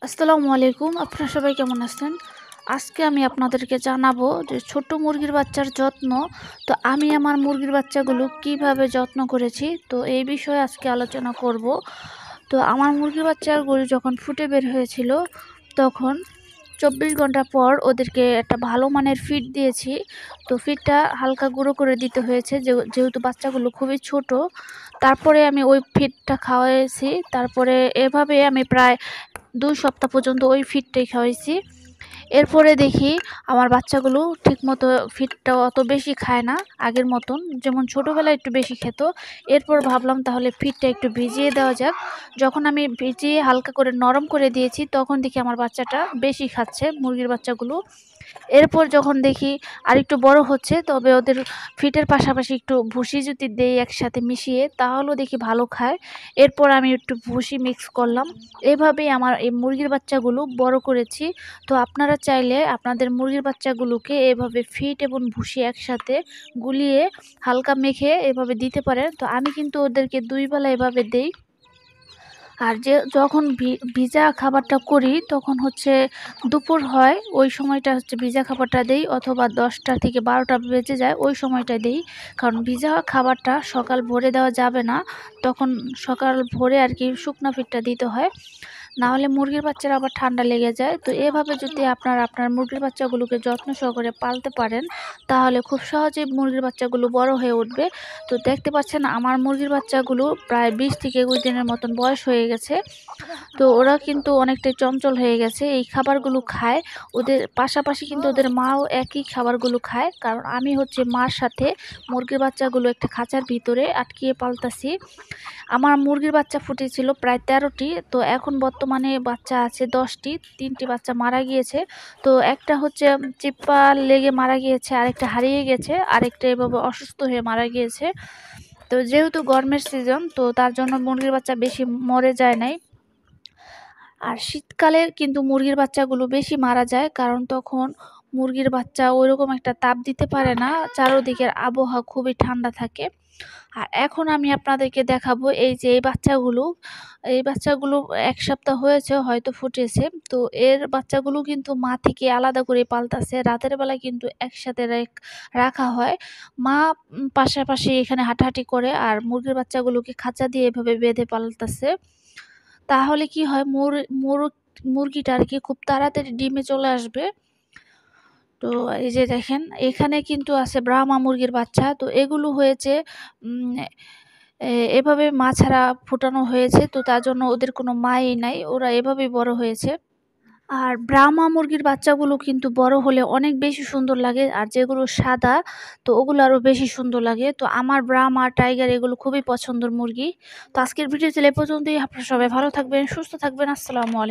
আসসালামু আলাইকুম। আপনারা সবাই কেমন আছেন? আজকে আমি আপনাদেরকে জানাবো যে ছোট্ট মুরগির বাচ্চার যত্ন। তো আমি আমার মুরগির বাচ্চাগুলো কিভাবে যত্ন করেছি, তো এই বিষয়ে আজকে আলোচনা করব। তো আমার মুরগির বাচ্চাগুলো যখন ফুটে বের হয়েছিল, তখন 24 ঘন্টা পর ওদেরকে একটা ভালো মানের ফিড দিয়েছি। তো ফিডটা হালকা গুঁড়ো করে দিতে হয়েছে, যেহেতু বাচ্চাগুলো খুবই ছোট। তারপরে আমি ওই ফিডটা খাওয়াইছি। তারপরে এভাবে আমি প্রায় 2 সপ্তাহ পর্যন্ত ওই ফিডটাই খাওয়াইছি। এরপরে দেখি আমার বাচ্চাগুলো ঠিকমতো ফিডটা অত বেশি খায় না আগের মতন, যেমন ছোটোবেলায় একটু বেশি খেত। এরপর ভাবলাম তাহলে ফিডটা একটু ভিজিয়ে দেওয়া যাক। যখন আমি ভিজিয়ে হালকা করে নরম করে দিয়েছি, তখন দেখি আমার বাচ্চাটা বেশি খাচ্ছে, মুরগির বাচ্চাগুলো। এরপর যখন দেখি আরেকটু বড় হচ্ছে, তবে ওদের ফিটের পাশাপাশি একটু ভুসি যদি দেই একসাথে মিশিয়ে, তাহলেও দেখি ভালো খায়। এরপর আমি একটু ভুসি মিক্স করলাম। এভাবেই আমার এই মুরগির বাচ্চাগুলো বড় করেছি। তো আপনারা চাইলে আপনাদের মুরগির বাচ্চাগুলোকে এভাবে ফিট এবং ভুসি একসাথে গুলিয়ে হালকা মেখে এভাবে দিতে পারেন। তো আমি কিন্তু ওদেরকে 2 বেলা এভাবে দেই। আর যখন ভিজা খাবারটা করি, তখন হচ্ছে দুপুর হয়, ওই সময়টা হচ্ছে ভিজা খাবারটা দেই, অথবা 10টা থেকে 12টা বেজে যায় ওই সময়টা দেই। কারণ ভিজা খাবারটা সকাল ভোরে দেওয়া যাবে না, তখন সকাল ভোরে আর কি শুকনা ফিডটা দিতে হয়, না হলে মুরগির বাচ্চারা আবার ঠান্ডা লেগে যায়। তো এভাবে যদি আপনার মুরগির বাচ্চাগুলোকে যত্ন সহকারে পালতে পারেন, তাহলে খুব সহজেই মুরগির বাচ্চাগুলো বড় হয়ে উঠবে। তো দেখতে পাচ্ছেন আমার মুরগির বাচ্চাগুলো প্রায় 20 থেকে 21 দিনের মতন বয়স হয়ে গেছে। তো ওরা কিন্তু অনেকটাই চঞ্চল হয়ে গেছে, এই খাবারগুলো খায়। ওদের পাশাপাশি কিন্তু ওদের মাও একই খাবারগুলো খায়, কারণ আমি হচ্ছে মার সাথে মুরগির বাচ্চাগুলো একটা খাঁচার ভিতরে আটকিয়ে পালতাছি। আমার মুরগির বাচ্চা ফুটেছিল প্রায় 13টি। তো এখন বর্তমানে বাচ্চা আছে 10টি। 3টি বাচ্চা মারা গিয়েছে। তো একটা হচ্ছে চিপ্পা লেগে মারা গিয়েছে, আরেকটা হারিয়ে গেছে, আরেকটা এভাবে অসুস্থ হয়ে মারা গিয়েছে। তো যেহেতু গরমের সিজন, তো তার জন্য মুরগির বাচ্চা বেশি মরে যায় নাই। আর শীতকালে কিন্তু মুরগির বাচ্চাগুলো বেশি মারা যায়, কারণ তখন মুরগির বাচ্চা ওইরকম একটা তাপ দিতে পারে না, চারদিকের আবহাওয়া খুবই ঠান্ডা থাকে। আর এখন আমি আপনাদেরকে দেখাবো এই যে এই বাচ্চাগুলো 1 সপ্তাহ হয়েছে হয়তো ফুটেছে। তো এর বাচ্চাগুলো কিন্তু মা থেকে আলাদা করে পালতাছে, রাতের বেলা কিন্তু একসাথে রাখা হয়। মা পাশাপাশি এখানে হাঁটাহাঁটি করে, আর মুরগির বাচ্চাগুলোকে খাঁচা দিয়ে এভাবে বেঁধে পালতাছে। তাহলে কি হয়, মুরগিটা আর কি খুব তাড়াতাড়ি ডিমে চলে আসবে। তো এই যে দেখেন, এখানে কিন্তু আছে ব্রাহ্মা মুরগির বাচ্চা। তো এগুলো হয়েছে উম এভাবে মা ছাড়া ফোটানো হয়েছে, তো তার জন্য ওদের কোনো মাই নাই, ওরা এভাবেই বড় হয়েছে। আর ব্রাহ্মা মুরগির বাচ্চাগুলো কিন্তু বড় হলে অনেক বেশি সুন্দর লাগে, আর যেগুলো সাদা, তো ওগুলো আরো বেশি সুন্দর লাগে। তো আমার ব্রাহ্মা, টাইগার এগুলো খুবই পছন্দের মুরগি। তো আজকের ভিডিও ছিল এ পর্যন্তই। আপনারা সবাই ভালো থাকবেন, সুস্থ থাকবেন। আসসালামু আলাইকুম।